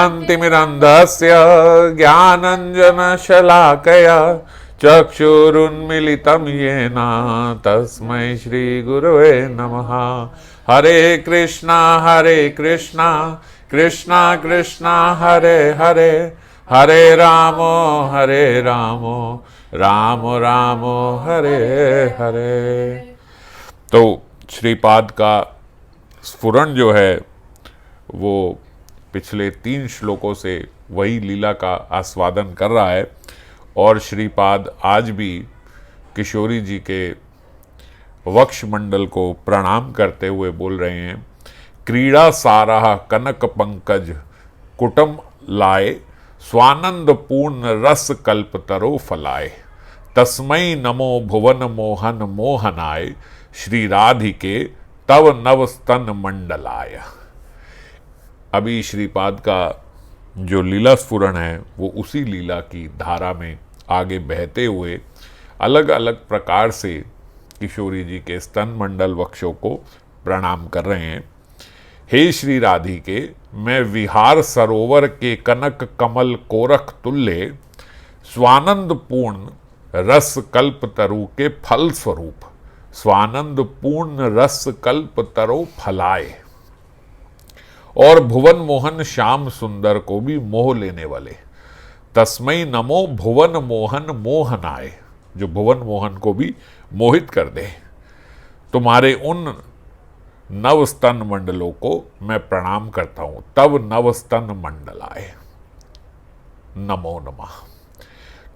ज्ञानाञ्जनशलाकया ज्ञानाञ्जनशलाकया चक्षुरुन्मीलितं येन तस्मै श्रीगुरवे नमः। हरे कृष्णा कृष्णा कृष्णा हरे हरे, हरे राम राम राम हरे हरे। तो श्रीपाद का स्फुरण जो है वो पिछले 3 श्लोकों से वही लीला का आस्वादन कर रहा है और श्रीपाद आज भी किशोरी जी के वक्ष मंडल को प्रणाम करते हुए बोल रहे हैं, क्रीड़ा सारा कनक पंकज कुटम लाए, स्वानंद पूर्ण रस कल्प तरो फलाए, तस्मै नमो भुवन मोहन मोहनाय, श्री राधिके तव नव स्तन मंडलाय। अभी श्रीपाद का जो लीला स्फुरण है वो उसी लीला की धारा में आगे बहते हुए अलग अलग प्रकार से किशोरी जी के स्तन मंडल वक्षों को प्रणाम कर रहे हैं। हे श्री राधिके, मैं विहार सरोवर के कनक कमल कोरख तुल्य, स्वानंद पूर्ण रस कल्प तरु के फल स्वरूप, स्वानंद पूर्ण रस कल्प तरो फलाए, और भुवन मोहन श्याम सुंदर को भी मोह लेने वाले, तस्मै नमो भुवन मोहन मोहनाय, जो भुवन मोहन को भी मोहित कर दे। तुम्हारे उन नव स्तन मंडलों को मैं प्रणाम करता हूं, तब नव स्तन मंडलाय, नमो नमः।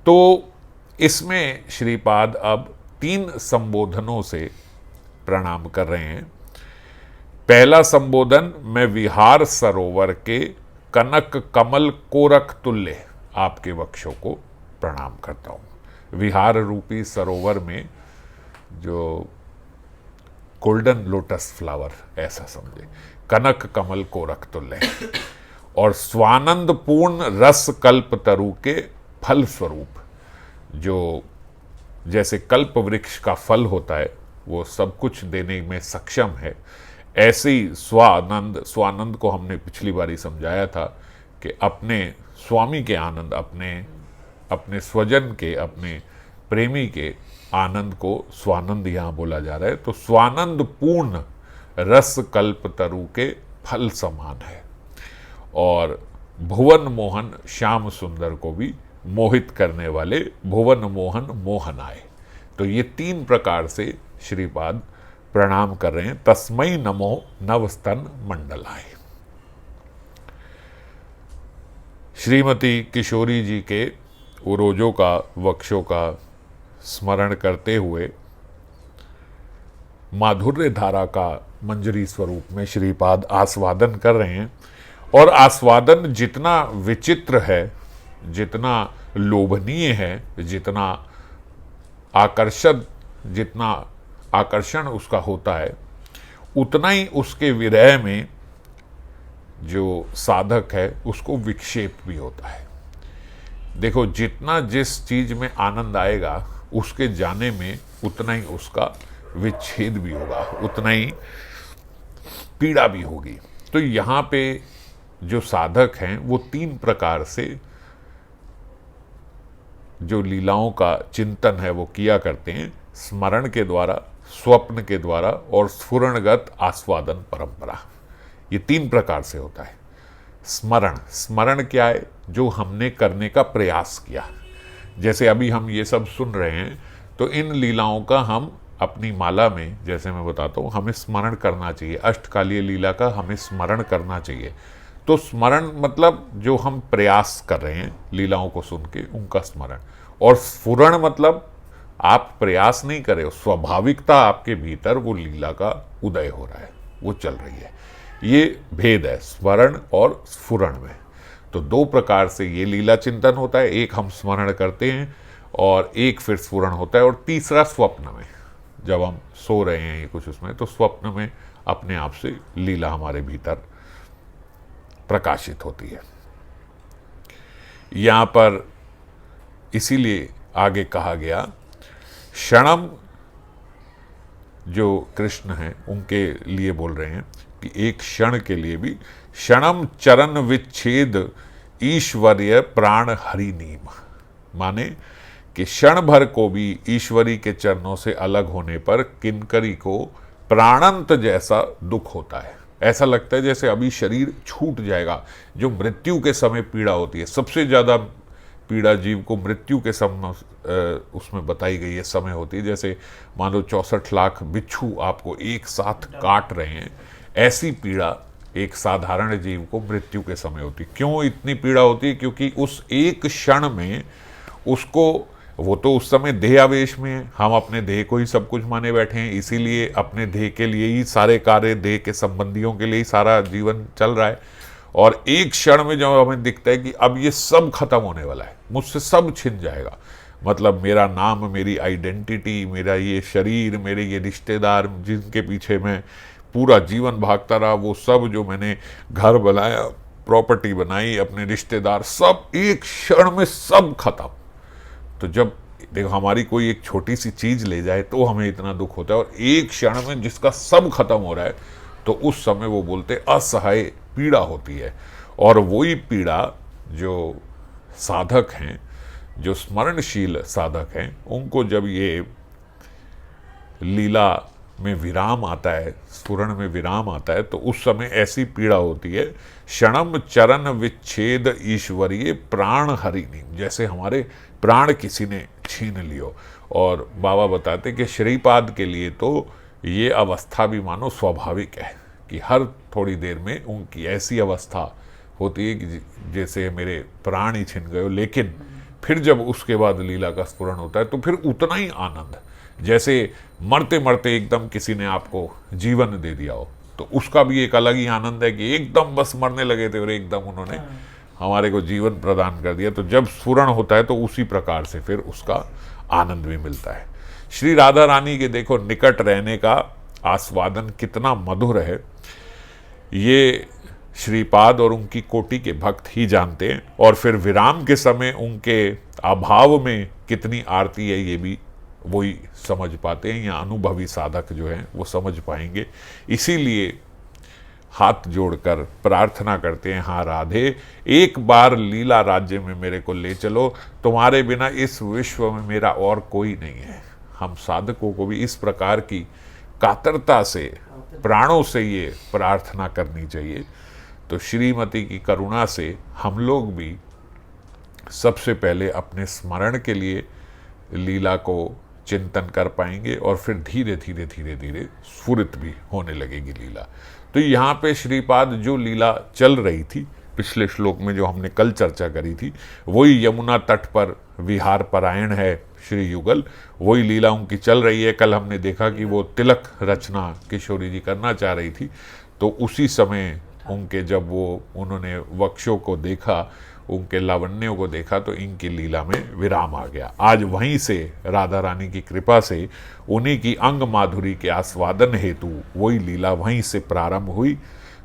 तो इसमें श्रीपाद अब 3 संबोधनों से प्रणाम कर रहे हैं। पहला संबोधन, मैं विहार सरोवर के कनक कमल कोरख तुल्य आपके वक्षों को प्रणाम करता हूं। विहार रूपी सरोवर में जो गोल्डन लोटस फ्लावर ऐसा समझे, कनक कमल कोरख तुल्य, और स्वानंद पूर्ण रस कल्प तरु के फल स्वरूप, जो जैसे कल्प वृक्ष का फल होता है वो सब कुछ देने में सक्षम है, ऐसे ही स्वानंद को हमने पिछली बारी समझाया था कि अपने स्वामी के आनंद, अपने स्वजन के, अपने प्रेमी के आनंद को स्वानंद यहाँ बोला जा रहा है। तो स्वानंद पूर्ण रस कल्प तरु के फल समान है, और भुवन मोहन श्याम सुंदर को भी मोहित करने वाले भुवन मोहन मोहनाय। तो ये 3 प्रकार से श्रीपाद प्रणाम कर रहे हैं, तस्मै नमो नवस्तन मंडलाय। श्रीमती किशोरी जी के उरोजों का, वक्षों का स्मरण करते हुए माधुर्य धारा का मंजरी स्वरूप में श्रीपाद आस्वादन कर रहे हैं। और आस्वादन जितना विचित्र है, जितना लोभनीय है, जितना आकर्षण उसका होता है, उतना ही उसके विरह में जो साधक है उसको विक्षेप भी होता है। देखो, जितना जिस चीज में आनंद आएगा उसके जाने में उतना ही उसका विच्छेद भी होगा, उतना ही पीड़ा भी होगी। तो यहाँ पे जो साधक हैं वो 3 प्रकार से जो लीलाओं का चिंतन है वो किया करते हैं, स्मरण के द्वारा, स्वप्न के द्वारा और स्फुरणगत आस्वादन परंपरा। ये 3 प्रकार से होता है। स्मरण क्या है? जो हमने करने का प्रयास किया। जैसे अभी हम ये सब सुन रहे हैं तो इन लीलाओं का हम अपनी माला में, जैसे मैं बताता हूँ, हमें स्मरण करना चाहिए। अष्टकालीय लीला का हमें स्मरण करना चाहिए। तो स्मरण मतलब जो हम प्रयास कर रहे हैं लीलाओं को सुन के, उनका स्मरण। और स्फुरण मतलब आप प्रयास नहीं कर रहे हो, स्वाभाविकता आपके भीतर वो लीला का उदय हो रहा है, वो चल रही है। ये भेद है स्मरण और स्फुरण में। तो 2 प्रकार से ये लीला चिंतन होता है। एक हम स्मरण करते हैं और एक फिर स्फुरण होता है। और तीसरा स्वप्न में, जब हम सो रहे हैं ये कुछ उसमें, तो स्वप्न में अपने आप से लीला हमारे भीतर प्रकाशित होती है। यहाँ पर इसीलिए आगे कहा गया, क्षणम जो कृष्ण हैं उनके लिए बोल रहे हैं, कि एक क्षण के लिए भी क्षणम चरण विच्छेद ईश्वरीय प्राण हरि नीम, माने कि क्षण भर को भी ईश्वरी के चरणों से अलग होने पर किंकरी को प्राणंत जैसा दुख होता है। ऐसा लगता है जैसे अभी शरीर छूट जाएगा। जो मृत्यु के समय पीड़ा होती है, सबसे ज़्यादा पीड़ा जीव को मृत्यु के समय उसमें बताई गई है समय होती है। जैसे मान लो 64 लाख बिच्छू आपको एक साथ काट रहे हैं, ऐसी पीड़ा एक साधारण जीव को मृत्यु के समय होती है। क्यों इतनी पीड़ा होती है? क्योंकि उस एक क्षण में उसको, वो तो उस समय देह आवेश में है, हम अपने देह को ही सब कुछ माने बैठे हैं, इसीलिए अपने देह के लिए ही सारे कार्य, देह के संबंधियों के लिए ही सारा जीवन चल रहा है। और एक क्षण में जब हमें दिखता है कि अब ये सब खत्म होने वाला है, मुझसे सब छिन जाएगा, मतलब मेरा नाम, मेरी आइडेंटिटी, मेरा ये शरीर, मेरे ये रिश्तेदार जिनके पीछे मैं पूरा जीवन भागता रहा, वो सब जो मैंने घर बनाया, प्रॉपर्टी बनाई, अपने रिश्तेदार, सब एक क्षण में सब खत्म। तो जब देखो हमारी कोई एक छोटी सी चीज ले जाए तो हमें इतना दुख होता है, और एक क्षण में जिसका सब खत्म हो रहा है, तो उस समय वो बोलते असहाय पीड़ा होती है। और वही पीड़ा जो साधक हैं, जो स्मरणशील साधक हैं, उनको जब ये लीला में विराम आता है, स्फुरण में विराम आता है, तो उस समय ऐसी पीड़ा होती है, क्षणम चरण विच्छेद ईश्वरीय प्राण हरिणी, जैसे हमारे प्राण किसी ने छीन लियो। और बाबा बताते कि श्रीपाद के लिए तो ये अवस्था भी मानो स्वाभाविक है कि हर थोड़ी देर में उनकी ऐसी अवस्था होती है कि जैसे मेरे प्राण ही छिन गए हो। लेकिन फिर जब उसके बाद लीला का स्फुरण होता है तो फिर उतना ही आनंद, जैसे मरते मरते एकदम किसी ने आपको जीवन दे दिया हो, तो उसका भी एक अलग ही आनंद है कि एकदम बस मरने लगे थे और एकदम उन्होंने हमारे को जीवन प्रदान कर दिया। तो जब स्फुरण होता है तो उसी प्रकार से फिर उसका आनंद भी मिलता है। श्री राधा रानी के देखो निकट रहने का आस्वादन कितना मधुर है, ये श्रीपाद और उनकी कोटि के भक्त ही जानते हैं। और फिर विराम के समय उनके अभाव में कितनी आरती है, ये भी वही समझ पाते हैं, या अनुभवी साधक जो हैं वो समझ पाएंगे। इसीलिए हाथ जोड़कर प्रार्थना करते हैं, हाँ राधे, एक बार लीला राज्य में मेरे को ले चलो, तुम्हारे बिना इस विश्व में मेरा और कोई नहीं है। हम साधकों को भी इस प्रकार की कातरता से, प्राणों से ये प्रार्थना करनी चाहिए। तो श्रीमती की करुणा से हम लोग भी सबसे पहले अपने स्मरण के लिए लीला को चिंतन कर पाएंगे, और फिर धीरे धीरे धीरे धीरे स्फुरित भी होने लगेगी लीला। तो यहाँ पे श्रीपाद जो लीला चल रही थी पिछले श्लोक में जो हमने कल चर्चा करी थी, वही यमुना तट पर विहार परायण है श्री युगल, वही लीला उनकी चल रही है। कल हमने देखा कि वो तिलक रचना किशोरी जी करना चाह रही थी, तो उसी समय उनके जब वो उन्होंने वक्षों को देखा, उनके लावण्यों को देखा, तो इनकी लीला में विराम आ गया। आज वहीं से राधा रानी की कृपा से उन्हीं की अंग माधुरी के आस्वादन हेतु वही लीला वहीं से प्रारंभ हुई।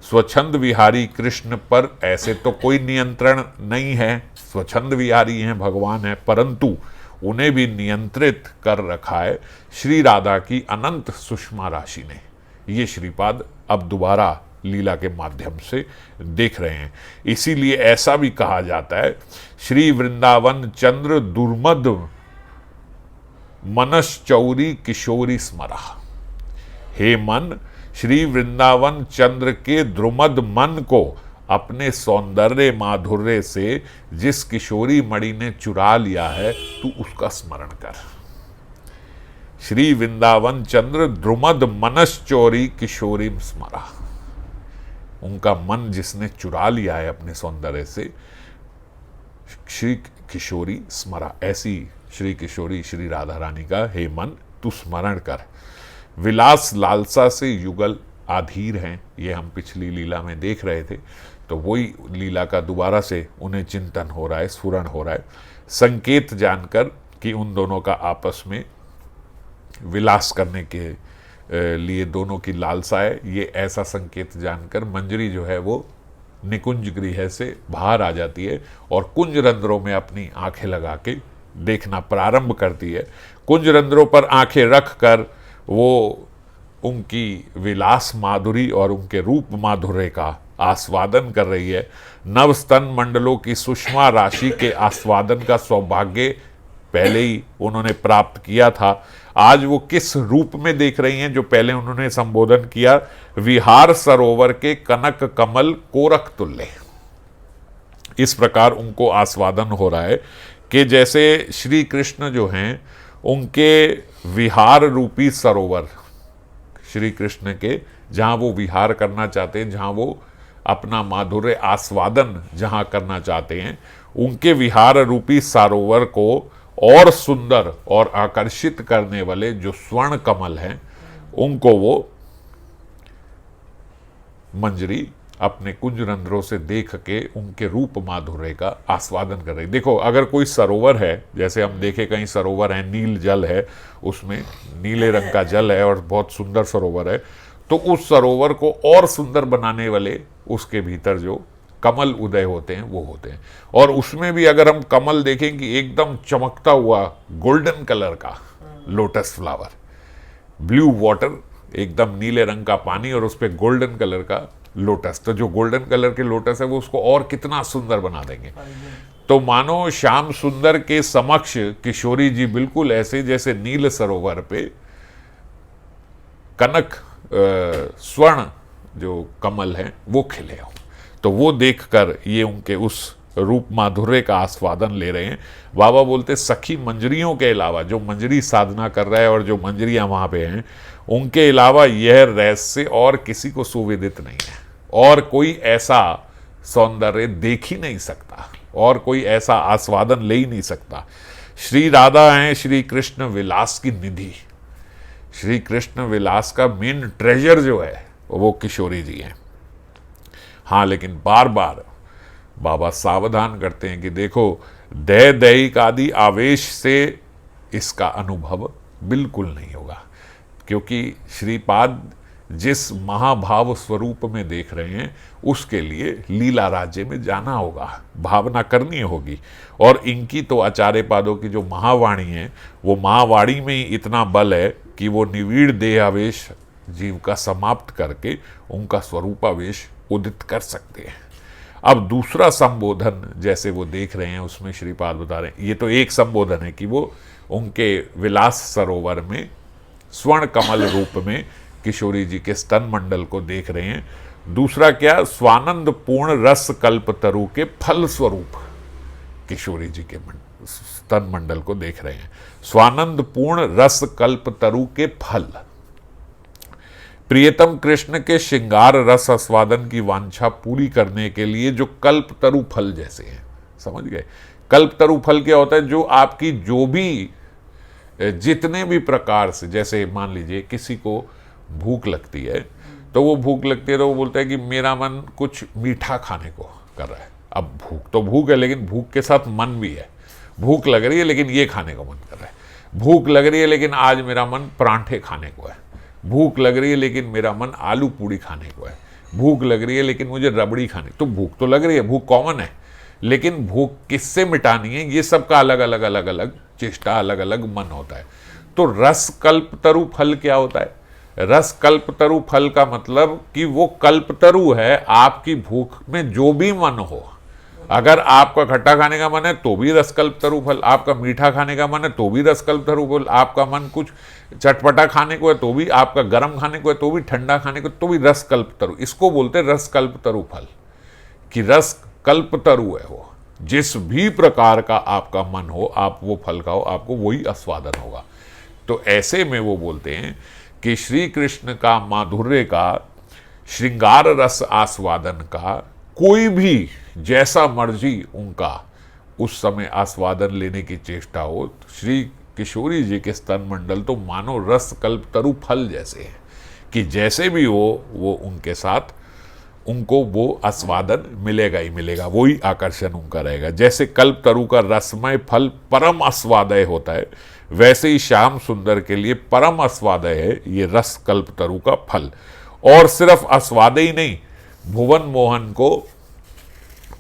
स्वच्छंद विहारी कृष्ण पर ऐसे तो कोई नियंत्रण नहीं है, स्वच्छंद विहारी हैं, भगवान है, परंतु उन्हें भी नियंत्रित कर रखा है श्री राधा की अनंत सुषमा राशि ने। ये श्रीपाद अब दोबारा लीला के माध्यम से देख रहे हैं। इसीलिए ऐसा भी कहा जाता है, श्री वृंदावन चंद्र दुर्मद मनश्चौरी किशोरी स्मरा। हे मन, श्री वृंदावन चंद्र के द्रुमद मन को अपने सौंदर्य माधुर्य से जिस किशोरी मणि ने चुरा लिया है, तू उसका स्मरण कर। श्री वृंदावन चंद्र द्रुमद मनश्चौरी किशोरी स्मरा, उनका मन जिसने चुरा लिया है अपने सौंदर्य से, श्री किशोरी स्मरा, ऐसी श्री किशोरी श्री राधा रानी का हे मन तू स्मरण कर। विलास लालसा से युगल आधीर हैं, ये हम पिछली लीला में देख रहे थे, तो वही लीला का दोबारा से उन्हें चिंतन हो रहा है, स्फुरण हो रहा है, संकेत जानकर कि उन दोनों का आपस में विलास करने के लिए दोनों की लालसा है। ये ऐसा संकेत जानकर मंजरी जो है वो निकुंज गृह से बाहर आ जाती है और कुंज रंध्रों में अपनी आंखें लगा के देखना प्रारंभ करती है। कुंज रंध्रों पर आंखें रख कर वो उनकी विलास माधुरी और उनके रूप माधुर्य का आस्वादन कर रही है। नव स्तन मंडलों की सुषमा राशि के आस्वादन का सौभाग्य पहले ही उन्होंने प्राप्त किया था। आज वो किस रूप में देख रही हैं, जो पहले उन्होंने संबोधन किया, विहार सरोवर के कनक कमल कोरक तुल्य। इस प्रकार उनको आस्वादन हो रहा है कि जैसे श्री कृष्ण जो हैं उनके विहार रूपी सरोवर, श्री कृष्ण के जहाँ वो विहार करना चाहते हैं, जहाँ वो अपना माधुर्य आस्वादन जहाँ करना चाहते हैं, उनके विहार रूपी सरोवर को और सुंदर और आकर्षित करने वाले जो स्वर्ण कमल हैं, उनको वो मंजरी अपने कुंज रंध्रों से देख के उनके रूप माधुर्य का आस्वादन कर रही। देखो, अगर कोई सरोवर है, जैसे हम देखे कहीं सरोवर है, नील जल है, उसमें नीले रंग का जल है और बहुत सुंदर सरोवर है, तो उस सरोवर को और सुंदर बनाने वाले उसके भीतर जो कमल उदय होते हैं वो होते हैं। और उसमें भी अगर हम कमल देखें कि एकदम चमकता हुआ गोल्डन कलर का लोटस फ्लावर, ब्लू वाटर, एकदम नीले रंग का पानी और उस पर गोल्डन कलर का लोटस, तो जो गोल्डन कलर के लोटस है वो उसको और कितना सुंदर बना देंगे। तो मानो श्याम सुंदर के समक्ष किशोरी जी बिल्कुल ऐसे जैसे नील सरोवर पे कनक स्वर्ण जो कमल हैं वो खिले हों। तो वो देखकर ये उनके उस रूप माधुर्य का आस्वादन ले रहे हैं। बाबा बोलते सखी मंजरियों के अलावा, जो मंजरी साधना कर रहा है और जो मंजरियां वहां पे हैं, उनके अलावा यह रहस्य और किसी को सुविदित नहीं है, और कोई ऐसा सौंदर्य देख ही नहीं सकता, और कोई ऐसा आस्वादन ले ही नहीं सकता। श्री राधा हैं श्री कृष्ण विलास की निधि। श्री कृष्ण विलास का मेन ट्रेजर जो है वो किशोरी जी हैं। हाँ, लेकिन बार बार बाबा सावधान करते हैं कि देखो, दैहिक आदि आवेश से इसका अनुभव बिल्कुल नहीं होगा, क्योंकि श्रीपाद जिस महाभाव स्वरूप में देख रहे हैं उसके लिए लीला राज्य में जाना होगा, भावना करनी होगी। और इनकी तो आचार्य पादों की जो महावाणी है, वो महावाणी में ही इतना बल है कि वो निविड़ देहावेश जीव का समाप्त करके उनका स्वरूपावेश उदित कर सकते हैं। अब दूसरा संबोधन जैसे वो देख रहे हैं उसमें श्रीपाद बता रहे हैं, ये तो एक संबोधन है कि वो उनके विलास सरोवर में स्वर्ण कमल रूप में किशोरी जी के स्तन मंडल को देख रहे हैं। दूसरा क्या, स्वानंद पूर्ण रस कल्प तरु के फल स्वरूप किशोरी जी के स्तन मंडल को देख रहे हैं। स्वानंद पूर्ण रस कल्प तरु के फल, प्रियतम कृष्ण के श्रृंगार रस आस्वादन की वांछा पूरी करने के लिए जो कल्प तरु फल जैसे हैं, समझ गए? कल्प तरु फल क्या होता है? जो आपकी जो भी जितने भी प्रकार से, जैसे मान लीजिए किसी को भूख लगती है, तो वो भूख लगती है तो वो बोलता है कि मेरा मन कुछ मीठा खाने को कर रहा है। अब भूख तो भूख है, लेकिन भूख के साथ मन भी है। भूख लग रही है लेकिन ये खाने को मन कर रहा है। भूख लग रही है लेकिन आज मेरा मन परांठे खाने को है। भूख लग रही है लेकिन मेरा मन आलू पूड़ी खाने को है। भूख लग रही है लेकिन मुझे रबड़ी खाने। तो भूख तो लग रही है, भूख कॉमन है, लेकिन भूख किससे मिटानी है, ये सबका अलग अलग चेष्टा, अलग अलग मन होता है। तो रस कल्पतरु फल क्या होता है? रस कल्पतरु फल का मतलब कि वो कल्पतरु है आपकी भूख में जो भी मन हो। अगर आपका खट्टा खाने का मन है तो भी रस कल्पतरु फल, आपका मीठा खाने का मन है तो भी रस कल्पतरु फल, आपका मन कुछ चटपटा खाने को है तो भी, आपका गर्म खाने को है तो भी, ठंडा खाने को तो भी रस कल्पतरु। इसको बोलते हैं रस कल्पतरु फल, कि रस कल्पतरु है वो। जिस भी प्रकार का आपका मन हो, आप वो फल खाओ, आपको वही आस्वादन होगा। तो ऐसे में वो बोलते हैं कि श्री कृष्ण का माधुर्य का, श्रृंगार रस आस्वादन का कोई भी जैसा मर्जी उनका उस समय आस्वादन लेने की चेष्टा हो, श्री किशोरी जी के स्तन मंडल तो मानो रस कल्पतरु फल जैसे हैं कि जैसे भी हो वो उनके साथ उनको वो आस्वादन मिलेगा ही मिलेगा, वही आकर्षण उनका रहेगा। जैसे कल्पतरु का रसमय फल परम आस्वादय होता है, वैसे ही श्याम सुंदर के लिए परम आस्वादय है ये रस कल्पतरु का फल। और सिर्फ आस्वादय ही नहीं, भुवन मोहन को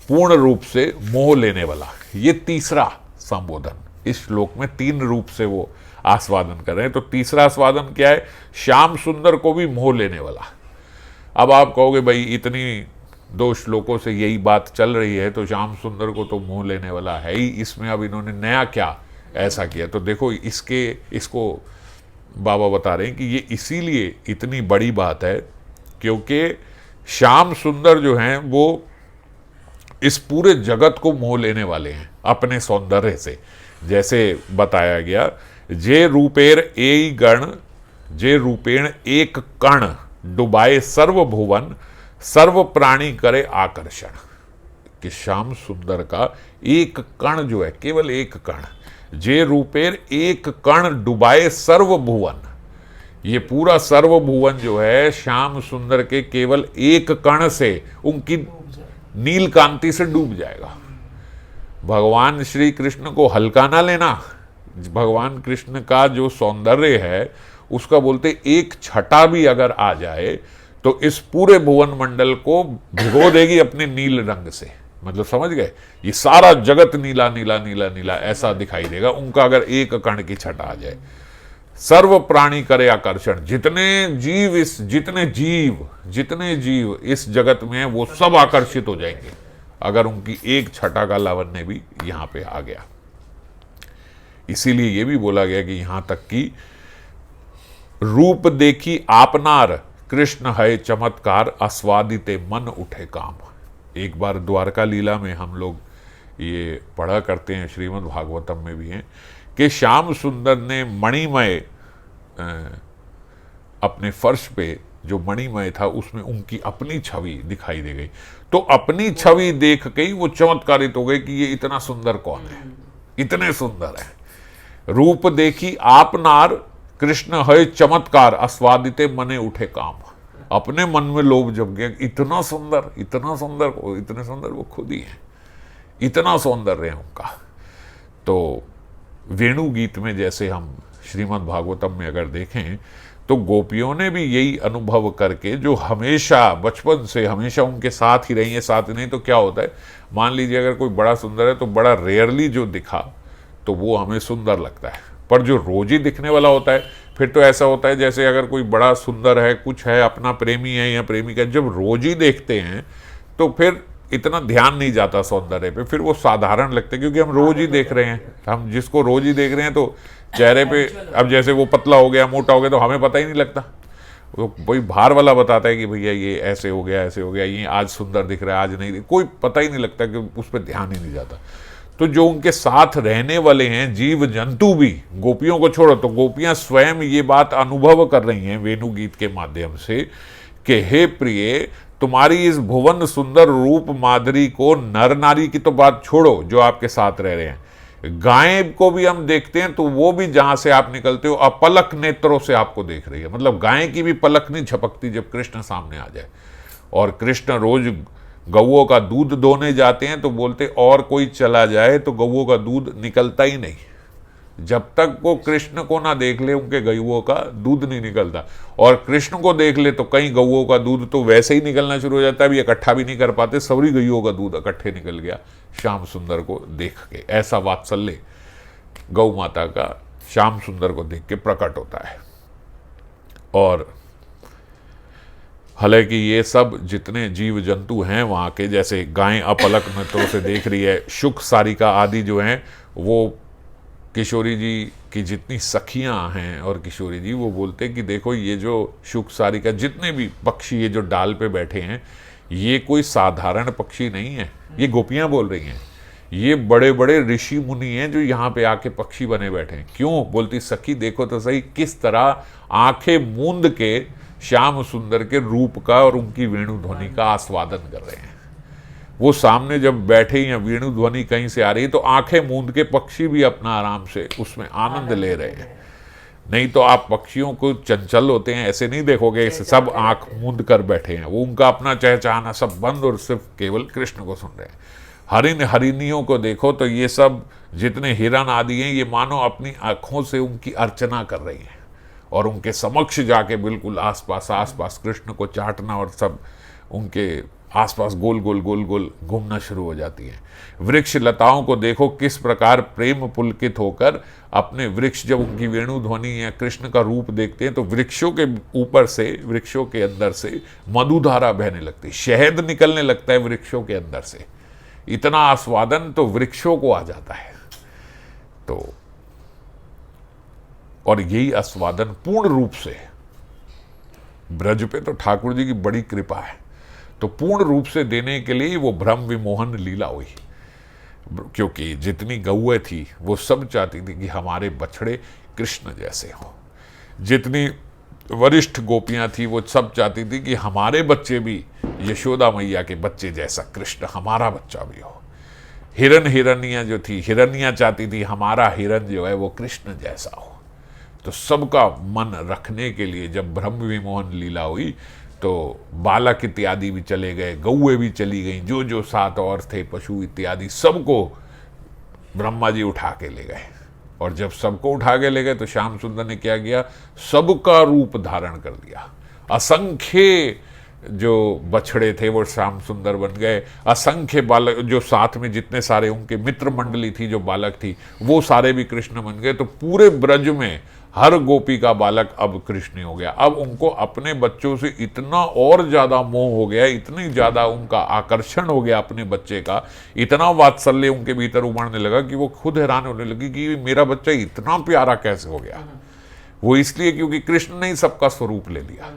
पूर्ण रूप से मोह लेने वाला, ये तीसरा संबोधन इस श्लोक में 3 रूप से वो आस्वादन कर रहे हैं। तो तीसरा आस्वादन क्या है? श्याम सुंदर को भी मोह लेने वाला। अब आप कहोगे भाई इतनी 2 श्लोकों से यही बात चल रही है तो श्याम सुंदर को तो मोह लेने वाला है ही, इसमें अब इन्होंने नया क्या ऐसा किया? तो देखो इसको बाबा बता रहे हैं कि ये इसीलिए इतनी बड़ी बात है क्योंकि श्याम सुंदर जो हैं वो इस पूरे जगत को मोह लेने वाले हैं अपने सौंदर्य से। जैसे बताया गया, जे रूपेर एई गण, जे रूपेण एक कण डुबाए सर्व भुवन, सर्व प्राणी करे आकर्षण। कि श्याम सुंदर का एक कण जो है, केवल एक कण, जे रूपेर एक कण डुबाए सर्व भुवन, ये पूरा सर्व भुवन जो है श्याम सुंदर के केवल एक कण से उनकी नील कांति से डूब जाएगा। भगवान श्री कृष्ण को हल्का ना लेना। भगवान कृष्ण का जो सौंदर्य है उसका बोलते एक छटा भी अगर आ जाए तो इस पूरे भुवन मंडल को भिगो देगी अपने नील रंग से। मतलब समझ गए, ये सारा जगत नीला नीला नीला नीला ऐसा दिखाई देगा उनका अगर एक कण की छटा आ जाए। सर्व प्राणी करे आकर्षण, जितने जीव इस जगत में हैं वो सब आकर्षित हो जाएंगे अगर उनकी एक छटा का लावण्य भी यहां पे आ गया। इसीलिए ये भी बोला गया कि यहां तक कि रूप देखी आपनार, कृष्ण है चमत्कार, आस्वादिते मन उठे काम। एक बार द्वारका लीला में हम लोग ये पढ़ा करते हैं, श्रीमद् भागवतम में भी है कि श्याम सुंदर ने मणिमय अपने फर्श पे जो मणिमय था उसमें उनकी अपनी छवि दिखाई दे गई। तो अपनी छवि देख के ही वो चमत्कारित हो गए कि ये इतना सुंदर कौन है, इतने सुंदर है। रूप देखी आप नार, कृष्ण है चमत्कार, आस्वादिते मने उठे काम। अपने मन में लोभ जम गया, इतना सुंदर इतने सुंदर वो खुद ही है, इतना सौंदर्य है उनका। तो वेणु गीत में जैसे हम श्रीमद् भागवतम में अगर देखें तो गोपियों ने भी यही अनुभव करके, जो हमेशा बचपन से हमेशा उनके साथ ही रही है, साथ नहीं तो क्या होता है, मान लीजिए अगर कोई बड़ा सुंदर है तो बड़ा रेयरली जो दिखा तो वो हमें सुंदर लगता है, पर जो रोज ही दिखने वाला होता है फिर तो ऐसा होता है जैसे अगर कोई बड़ा सुंदर है, कुछ है, अपना प्रेमी है या प्रेमिका, जब रोज ही देखते हैं तो फिर इतना ध्यान नहीं जाता सौंदर्य पे, फिर वो साधारण लगते हैं क्योंकि हम रोज ही देख रहे हैं। हम जिसको रोज ही देख रहे हैं तो चेहरे पे, अब जैसे वो पतला हो गया मोटा हो गया तो हमें पता ही नहीं लगता, तो कोई बाहर वाला बताता है कि भैया ये ऐसे हो गया ऐसे हो गया, ये आज सुंदर दिख रहा है आज नहीं, कोई पता ही नहीं लगता कि उस पर ध्यान ही नहीं जाता। तो जो उनके साथ रहने वाले हैं जीव जंतु भी, गोपियों को छोड़ो तो गोपियां स्वयं ये बात अनुभव कर रही हैं वेणु गीत के माध्यम से कि हे प्रिय, तुम्हारी इस भुवन सुंदर रूप माधुरी को, नर नारी की तो बात छोड़ो जो आपके साथ रह रहे हैं, गाय को भी हम देखते हैं तो वो भी जहां से आप निकलते हो अपलक नेत्रों से आपको देख रही है। मतलब गाय की भी पलक नहीं झपकती जब कृष्ण सामने आ जाए। और कृष्ण रोज गौओं का दूध दोने जाते हैं तो बोलते और कोई चला जाए तो गौओं का दूध निकलता ही नहीं, जब तक वो कृष्ण को ना देख ले उनके गौओं का दूध नहीं निकलता। और कृष्ण को देख ले तो कई गौओं का दूध तो वैसे ही निकलना शुरू हो जाता है, अभी इकट्ठा भी नहीं कर पाते, सभी गौओं का दूध इकट्ठे निकल गया श्याम सुंदर को देख के। ऐसा वात्सल्य गौ माता का श्याम सुंदर को देख के प्रकट होता है। और हालांकि ये सब जितने जीव जंतु हैं वहाँ के, जैसे गाय अपलक नेत्रों से देख रही है, शुक सारिका आदि जो हैं वो किशोरी जी की जितनी सखियां हैं और किशोरी जी वो बोलते हैं कि देखो ये जो शुक सारिका जितने भी पक्षी ये जो डाल पे बैठे हैं ये कोई साधारण पक्षी नहीं है, ये गोपियां बोल रही हैं, ये बड़े बड़े ऋषि मुनि हैं जो यहाँ पे आके पक्षी बने बैठे हैं। क्यों? बोलती सखी देखो तो सही किस तरह आंखें मूंद के श्याम सुंदर के रूप का और उनकी वेणु ध्वनि का आस्वादन कर रहे हैं। वो सामने जब बैठे या वेणु ध्वनि कहीं से आ रही है तो आंखें मूंद के पक्षी भी अपना आराम से उसमें आनंद ले रहे हैं। नहीं तो आप पक्षियों को चंचल होते हैं ऐसे नहीं देखोगे, सब आंख मूंद कर बैठे हैं, वो उनका अपना चहचहाना सब बंद और सिर्फ केवल कृष्ण को सुन रहे हैं। हरिण हरिणियों को देखो तो ये सब जितने हिरण आदि हैं ये मानो अपनी आंखों से उनकी अर्चना कर रही हैं और उनके समक्ष जाके बिल्कुल आसपास कृष्ण को चाटना और सब उनके आसपास गोल गोल गोल गोल घूमना शुरू हो जाती हैं। वृक्ष लताओं को देखो किस प्रकार प्रेम पुलकित होकर अपने वृक्ष, जब उनकी वेणु ध्वनि या कृष्ण का रूप देखते हैं तो वृक्षों के ऊपर से, वृक्षों के अंदर से मधुधारा बहने लगती है, शहद निकलने लगता है वृक्षों के अंदर से। इतना आस्वादन तो वृक्षों को आ जाता है। तो और यही आस्वादन पूर्ण रूप से ब्रज पे तो ठाकुर जी की बड़ी कृपा है, तो पूर्ण रूप से देने के लिए वो भ्रम विमोहन लीला हुई। क्योंकि जितनी गौएं थी वो सब चाहती थी कि हमारे बछड़े कृष्ण जैसे हों, जितनी वरिष्ठ गोपियां थी वो सब चाहती थी कि हमारे बच्चे भी यशोदा मैया के बच्चे जैसा कृष्ण हमारा बच्चा भी हो। हिरनिया जो थी, हिरनिया चाहती थी हमारा हिरन जो है वो कृष्ण जैसा हो। तो सबका मन रखने के लिए जब ब्रह्म विमोहन लीला हुई तो बालक इत्यादि भी चले गए, गौएं भी चली गईं, जो जो सात और थे पशु इत्यादि सबको ब्रह्मा जी उठा के ले गए। और जब सबको उठा के ले गए तो श्याम सुंदर ने क्या किया, सबका रूप धारण कर दिया। असंख्य जो बछड़े थे वो श्याम सुंदर बन गए, असंख्य बालक जो साथ में जितने सारे उनके मित्र मंडली थी जो बालक थी वो सारे भी कृष्ण बन गए। तो पूरे ब्रज में हर गोपी का बालक अब कृष्ण हो गया। अब उनको अपने बच्चों से इतना और ज्यादा मोह हो गया, इतनी ज्यादा उनका आकर्षण हो गया अपने बच्चे का, इतना वात्सल्य उनके भीतर उमड़ने लगा कि वो खुद हैरान होने लगी कि मेरा बच्चा इतना प्यारा कैसे हो गया। वो इसलिए क्योंकि कृष्ण ने ही सबका स्वरूप ले लिया।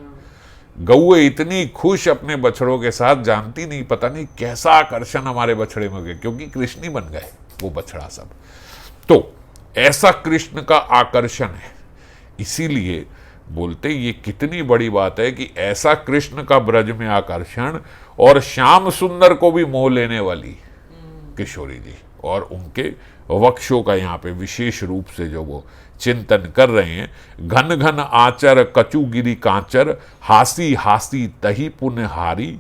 गौएं इतनी खुश अपने बछड़ों के साथ, जानती नहीं, पता नहीं कैसा आकर्षण हमारे बछड़े में हो गया, क्योंकि कृष्ण ही बन गए वो बछड़ा सब। तो ऐसा कृष्ण का आकर्षण है, इसीलिए बोलते ये कितनी बड़ी बात है कि ऐसा कृष्ण का ब्रज में आकर्षण और श्याम सुंदर को भी मोह लेने वाली किशोरी जी, और उनके वक्षों का यहाँ पे विशेष रूप से जो वो चिंतन कर रहे हैं। घन घन आचर कचु गिरी कांचर, हासी हासी तही पुण्य हारी,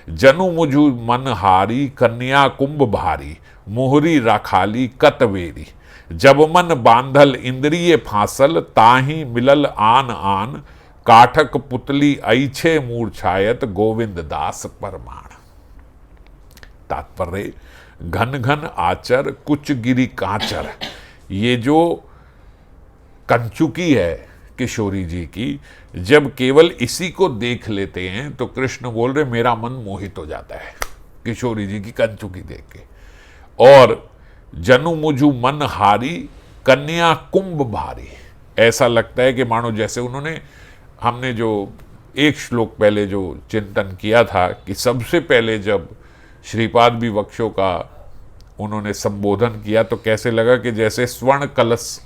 जनु मुझु मन हारी कन्या कुंभ भारी, मोहरी राखाली कतवेरी, जब मन बांधल इंद्रिय फांसल, ताही मिलल आन आन, काठक पुतली ऐछे मूर्छायत, गोविंद दास परमाण। तात्पर्य, घन घन आचर कुछ गिरी कांचर, ये जो कंचुकी है किशोरी जी की, जब केवल इसी को देख लेते हैं तो कृष्ण बोल रहे मेरा मन मोहित हो जाता है किशोरी जी की कंचुकी देख के। और जनु मुझु मन हारी कन्या कुंभ भारी, ऐसा लगता है कि मानो जैसे उन्होंने, हमने जो एक श्लोक पहले जो चिंतन किया था कि सबसे पहले जब श्रीपाद भी वक्षों का उन्होंने संबोधन किया तो कैसे लगा कि जैसे स्वर्ण कलश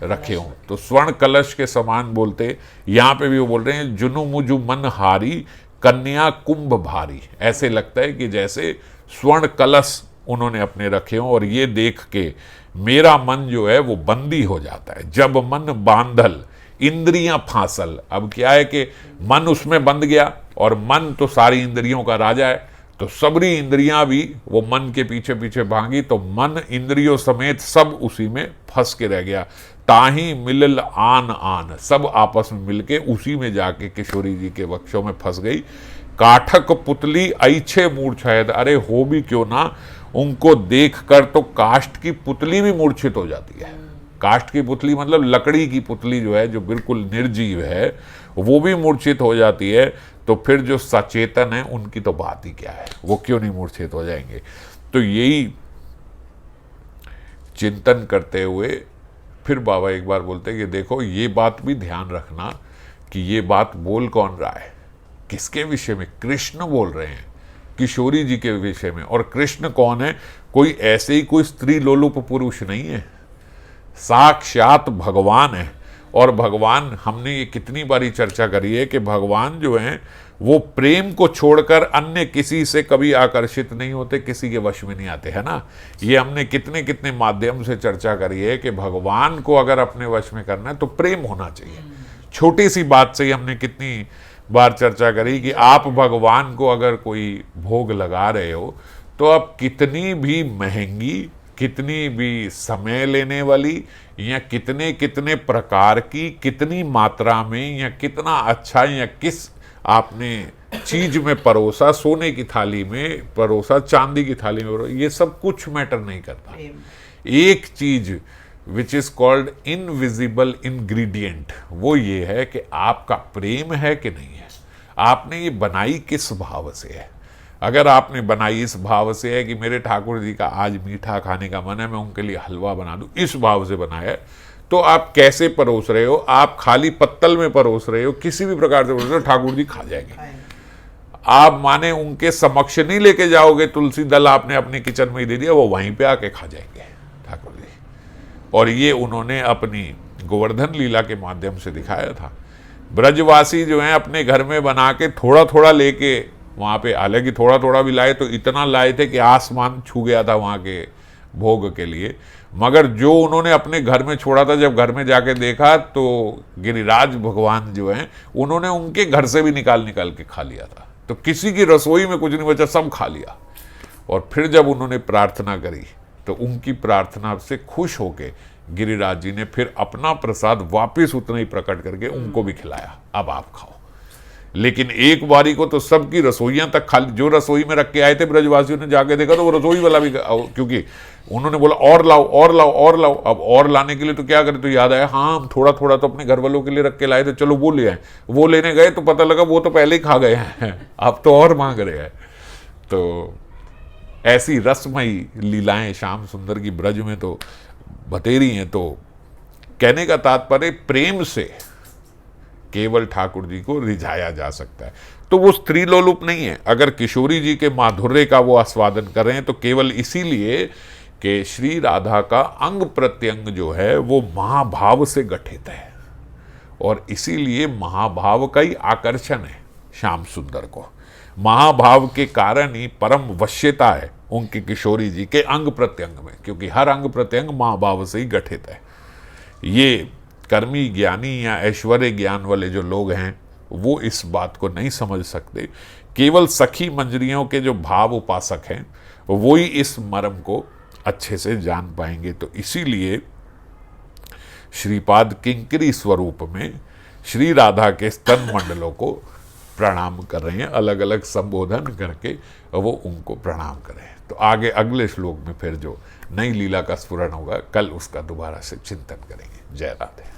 रखे हों, तो स्वर्ण कलश के समान बोलते, यहाँ पे भी वो बोल रहे हैं जुनु मुझु मन हारी कन्या कुंभ भारी, ऐसे लगता है कि जैसे स्वर्ण कलश उन्होंने अपने रखे हों। और ये देख के मेरा मन जो है वो बंदी हो जाता है। जब मन बांधल इंद्रियां फांसल, अब क्या है कि मन उसमें बंध गया, और मन तो सारी इंद्रियों का राजा है, तो सबरी इंद्रियां भी वो मन के पीछे पीछे भागी, तो मन इंद्रियों समेत सब उसी में फंस के रह गया। ताही मिलल आन आन, सब आपस में मिलके उसी में जाके किशोरी जी के वक्षों में फंस गई। काठक पुतली ऐछे मूर्छायत, अरे हो भी क्यों ना, उनको देखकर तो काष्ठ की पुतली भी मूर्छित हो जाती है। काष्ठ की पुतली मतलब लकड़ी की पुतली जो है, जो बिल्कुल निर्जीव है, वो भी मूर्छित हो जाती है। तो फिर जो सचेतन है उनकी तो बात ही क्या है, वो क्यों नहीं मूर्छित हो जाएंगे। तो यही चिंतन करते हुए फिर बाबा एक बार बोलते हैं कि देखो ये बात भी ध्यान रखना कि ये बात बोल कौन रहा है, किसके विषय में, कृष्ण बोल रहे हैं किशोरी जी के विषय में। और कृष्ण कौन है, कोई ऐसे ही कोई स्त्री लोलुप पुरुष नहीं है, साक्षात भगवान है। और भगवान, हमने ये कितनी बारी चर्चा करी है कि भगवान जो हैं वो प्रेम को छोड़कर अन्य किसी से कभी आकर्षित नहीं होते, किसी के वश में नहीं आते, है ना। ये हमने कितने कितने माध्यम से चर्चा करी है कि भगवान को अगर अपने वश में करना है तो प्रेम होना चाहिए। छोटी सी बात से ही हमने कितनी बार चर्चा करी कि आप भगवान को अगर कोई भोग लगा रहे हो तो आप कितनी भी महंगी, कितनी भी समय लेने वाली, या कितने कितने प्रकार की, कितनी मात्रा में, या कितना अच्छा, या किस आपने चीज में परोसा, सोने की थाली में परोसा, चांदी की थाली में परोसा, ये सब कुछ मैटर नहीं करता। एक चीज which is called invisible ingredient, वो ये है कि आपका प्रेम है कि नहीं है, आपने ये बनाई किस भाव से है। अगर आपने बनाई इस भाव से है कि मेरे ठाकुर जी का आज मीठा खाने का मन है, मैं उनके लिए हलवा बना दूं, इस भाव से बनाया है, तो आप कैसे परोस रहे हो, आप खाली पत्तल में परोस रहे हो, किसी भी प्रकार से परोस रहे हो, ठाकुर जी खा जाएंगे। आप माने उनके समक्ष नहीं लेके जाओगे, तुलसी दल आपने अपने किचन में ही दे दिया, वो वहीं पे आके खा जाएंगे ठाकुर जी। और ये उन्होंने अपनी गोवर्धन लीला के माध्यम से दिखाया था। ब्रजवासी जो हैं अपने घर में बना के थोड़ा थोड़ा लेके वहाँ पे, हालांकि थोड़ा थोड़ा भी लाए तो इतना लाए थे कि आसमान छू गया था वहाँ के भोग के लिए, मगर जो उन्होंने अपने घर में छोड़ा था, जब घर में जाके देखा तो गिरिराज भगवान जो हैं उन्होंने उनके घर से भी निकाल निकाल के खा लिया था। तो किसी की रसोई में कुछ नहीं बचा, सब खा लिया। और फिर जब उन्होंने प्रार्थना करी तो उनकी प्रार्थना से खुश होके गिरिराज जी ने फिर अपना प्रसाद वापस उतना ही प्रकट करके उनको भी खिलाया, अब आप खाओ। लेकिन एक बारी को तो सबकी रसोइयां तक खाली, जो रसोई में रख के आए थे ब्रजवासियों ने जाके देखा तो वो रसोई वाला भी, क्योंकि उन्होंने बोला और लाओ और लाओ और लाओ। अब और लाने के लिए तो क्या करें, तो याद आया हाँ हम थोड़ा थोड़ा तो अपने घर वालों के लिए रख के लाए थे, चलो वो ले आए। वो लेने गए तो पता लगा वो तो पहले ही खा गए हैं, अब तो और मांग रहे हैं। तो ऐसी रसमयी लीलाएं श्याम सुंदर की ब्रज में तो बतेरी हैं। तो कहने का तात्पर्य प्रेम से केवल ठाकुर जी को रिझाया जा सकता है। तो वो स्त्री लोलुप नहीं है। अगर किशोरी जी के माधुर्य का वो आस्वादन कर रहे हैं तो केवल इसीलिए कि श्री राधा का अंग प्रत्यंग जो है वो महाभाव से गठित है, और इसीलिए महाभाव का ही आकर्षण है श्याम सुंदर को। महाभाव के कारण ही परम वश्यता है उनकी किशोरी जी के अंग प्रत्यंग में, क्योंकि हर अंग प्रत्यंग महाभाव से ही गठित है। ये कर्मी ज्ञानी या ऐश्वर्य ज्ञान वाले जो लोग हैं वो इस बात को नहीं समझ सकते। केवल सखी मंजरियों के जो भाव उपासक हैं वो ही इस मर्म को अच्छे से जान पाएंगे। तो इसीलिए श्रीपाद किंकरी स्वरूप में श्री राधा के स्तन मंडलों को प्रणाम कर रहे हैं, अलग अलग संबोधन करके वो उनको प्रणाम करें। तो आगे अगले श्लोक में फिर जो नई लीला का स्फुरण होगा, कल उसका दोबारा से चिंतन करेंगे। जय राधे।